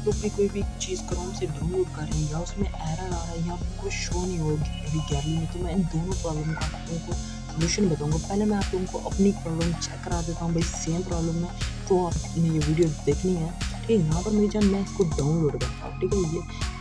आप लोग भी कोई भी चीज़ क्रोम से डाउनलोड कर रहे हैं या उसमें एरर आ रहा है या आपको शो नहीं होगी अभी गैलरी में, तो मैं इन दोनों प्रॉब्लम का आप लोगों को सॉल्यूशन बताऊंगा। पहले मैं आप लोगों को अपनी प्रॉब्लम चेक करा देता हूँ भाई, सेम प्रॉब्लम है तो आपने ये वीडियो देखनी है। ठीक है, यहाँ पर मेरी जान मैं इसको डाउनलोड करता हूँ। ठीक है,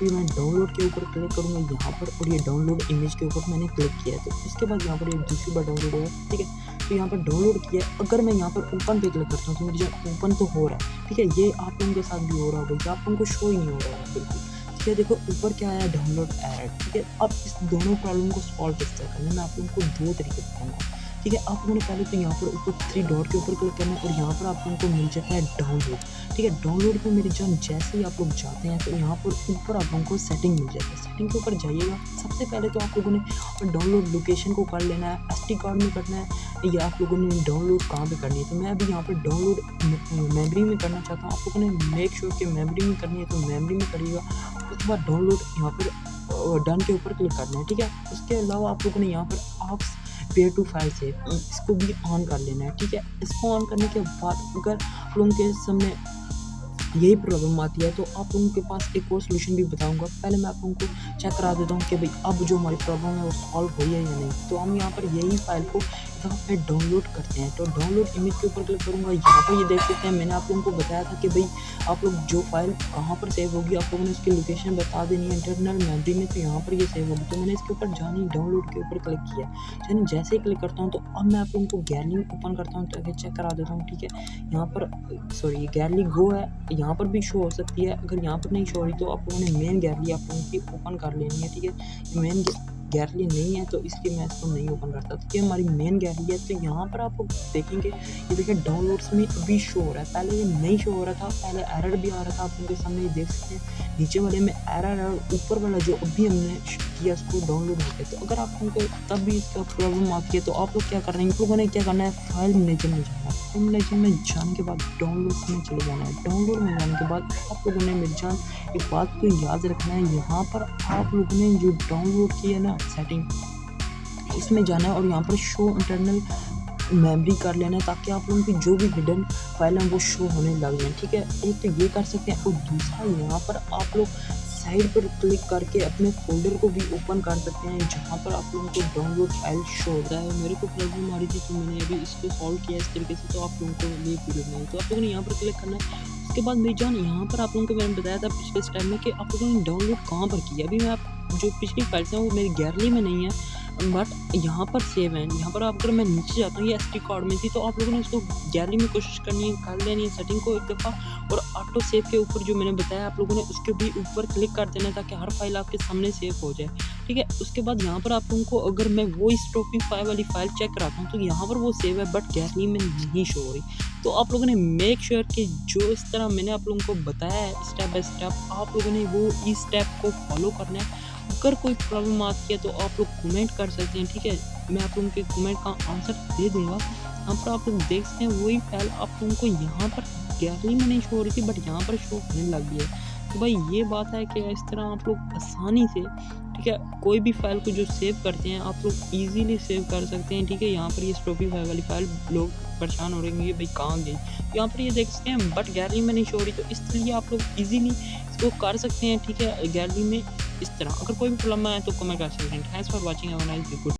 ये मैं डाउनलोड के ऊपर क्लिक करूँगा यहाँ पर, और ये डाउनलोड इमेज के ऊपर मैंने क्लिक किया है। तो इसके बाद यहाँ पर एक दूसरी बार डाउनलोड हुआ है। ठीक है, तो यहाँ पर डाउनलोड किया है। अगर मैं यहाँ पर ओपन पे क्लिक करता हूँ तो मेरी जान ओपन तो हो रहा है। ठीक है, ये आप लोगों के साथ भी हो रहा होगा, आप लोगों को शो ही नहीं हो रहा है बिल्कुल। ठीक है, देखो ऊपर क्या आया, डाउनलोड एरर। ठीक है, अब इस दोनों प्रॉब्लम को सॉल्व किस तरह करना है मैं आप लोगों को दो तरीके बताऊँगा। ठीक है, आप लोगों ने पहले तो यहाँ पर ऊपर 3 डॉट के ऊपर क्लिक करना है और यहाँ पर आप लोगों को मिल जाता है डाउनलोड। ठीक है, डाउनलोड पे मेरी जान जैसे ही आप लोग जाते हैं तो यहाँ पर ऊपर आप लोगों को सेटिंग मिल जाता है। सेटिंग के ऊपर जाइएगा, सबसे पहले तो आप लोगों ने डाउनलोड लोकेशन को कर लेना है, SD कार्ड में करना है या आप लोगों ने डाउनलोड कहाँ पे करनी है। तो मैं अभी यहाँ पर डाउनलोड मेमोरी में करना चाहता हूँ। आप लोगों ने मेक श्योर कि मेमोरी में करनी है तो मेमोरी में करिएगा। उसके बाद डाउनलोड यहाँ पर डन के ऊपर क्लिक करना है। ठीक है, उसके अलावा आप लोगों ने यहाँ पर oops where to file save इसको भी ऑन कर लेना है। ठीक है, इसको ऑन करने के बाद अगर आप लोगों के सामने यही प्रॉब्लम आती है तो आप लोगों के पास एक और सोल्यूशन भी बताऊंगा। पहले मैं आप लोगों को चेक करा देता हूँ कि भाई अब जो हमारी प्रॉब्लम है वो सॉल्व हुई है या नहीं। तो हम यहाँ पर यही फाइल को यहाँ पे डाउनलोड करते हैं। तो डाउनलोड इमेज के ऊपर क्लिक करूँगा, यहाँ पर ये देख सकते हैं मैंने आप लोगों को बताया था कि भाई आप लोग जो फाइल कहाँ पर सेव होगी आप लोगों ने उसकी लोकेशन बता देनी है इंटरनल मेमोरी में, तो यहाँ पर ये सेव होगी। तो मैंने इसके ऊपर जानी डाउनलोड के ऊपर क्लिक किया। यानी जैसे ही क्लिक करता हूँ तो अब मैं आप लोगों को गैलरी ओपन करता हूँ ताकि चेक करा देता हूँ। ठीक है, यहाँ पर सॉरी गैलरी गो है, यहाँ पर भी शो हो सकती है। अगर यहाँ पर नहीं शो हो रही तो आप लोगों ने मेन गैलरी आप लोगों की ओपन कर लेनी है। ठीक है, ये मेन गैलरी नहीं है तो इसलिए मैं इसको नहीं ओपन करता। तो ये हमारी मेन गैलरी है। तो यहाँ पर आप लोग देखेंगे, ये देखिए डाउनलोड्स में अभी शो हो रहा है, पहले ये नहीं शो हो रहा था, पहले एरर भी आ रहा था। आप उनके सामने ये देख सकते हैं नीचे वाले में एरर है और ऊपर वाला जो अभी हमने किया उसको डाउनलोड हो गया। तो अगर आप उनको तब भी इसका प्रॉब्लम आती है तो आप लोग क्या कर रहे हैं, आप लोगों ने क्या करना है, फाइल मैनेजर में जाना है। फाइल मैनेजर में जाने के बाद डाउनलोड्स में चले जाना है। डाउनलोड में जाने के बाद आप लोगों ने मेरी जान एक बात को याद रखना है, यहाँ पर आप लोगों ने जो डाउनलोड की है ना सेटिंग, इसमें जाना है और यहाँ पर शो इंटरनल मेमोरी कर लेना है ताकि आप लोगों की जो भी हिडन फाइल है वो शो होने लग जाए। ठीक है, एक तो ये कर सकते हैं और दूसरा यहाँ पर आप लोग साइड पर क्लिक करके अपने फोल्डर को भी ओपन कर सकते हैं जहाँ पर आप लोगों को डाउनलोड फाइल शो होता है। मेरे को प्रॉब्लम आ रही थी तो मैंने अभी इसको सॉल्व किया इस तरीके से, तो आप लोगों को ये वीडियो बनाई। तो आप लोगों ने यहाँ पर क्लिक करना है। उसके बाद मेरी जान यहाँ पर आप लोगों को मैंने बताया था पिछले स्टेप में कि आप लोगों ने डाउनलोड कहाँ पर किया। अभी मैं आप जो पिछली फाइल्स हैं वो मेरी गैलरी में नहीं है बट यहाँ पर सेव है। यहाँ पर अगर मैं नीचे जाता हूँ ये SD कार्ड में थी, तो आप लोगों ने उसको गैलरी में कोशिश करनी है, कर लेनी है सेटिंग को एक दफ़ा, और ऑटो सेव के ऊपर जो मैंने बताया आप लोगों ने उसके भी ऊपर क्लिक कर देना ताकि हर फाइल आपके सामने सेव हो जाए। ठीक है, उसके बाद यहाँ पर आप लोगों को अगर मैं वो स्टॉपिंग फाइल वाली फाइल चेक कराता हूँ तो यहाँ पर वो सेव है बट गैलरी में नहीं शो हो रही। तो आप लोगों ने मेक श्योर कि जो इस तरह मैंने आप लोगों को बताया है स्टेप बाय स्टेप, आप लोगों ने वो इस स्टेप को फॉलो करना है। अगर कोई प्रॉब्लम आती है तो आप लोग कमेंट कर सकते हैं। ठीक है, मैं आप लोगों के कमेंट का आंसर दे दूंगा। यहाँ पर आप लोग देख सकते हैं वही फाइल आप लोगों को यहाँ पर गैलरी में नहीं शो हो रही थी बट यहाँ पर शो होने लगी है। तो भाई ये बात है कि इस तरह आप लोग आसानी से, ठीक है, कोई भी फाइल को जो सेव करते हैं आप लोग इजीली सेव कर सकते हैं। ठीक है, यहाँ पर ये स्टॉपिंग फाइल वाली फाइल लोग परेशान हो रहे हैं भाई कहाँ गई, यहाँ पर ये देख सकते हैं बट गैलरी में नहीं शो हो रही। तो इसलिए आप लोग इजीली इसको कर सकते हैं। ठीक है, गैलरी में इस तरह अगर कोई भी प्रॉब्लम आए तो कमेंट कर सकते हैं। Thanks for watching, have a nice day.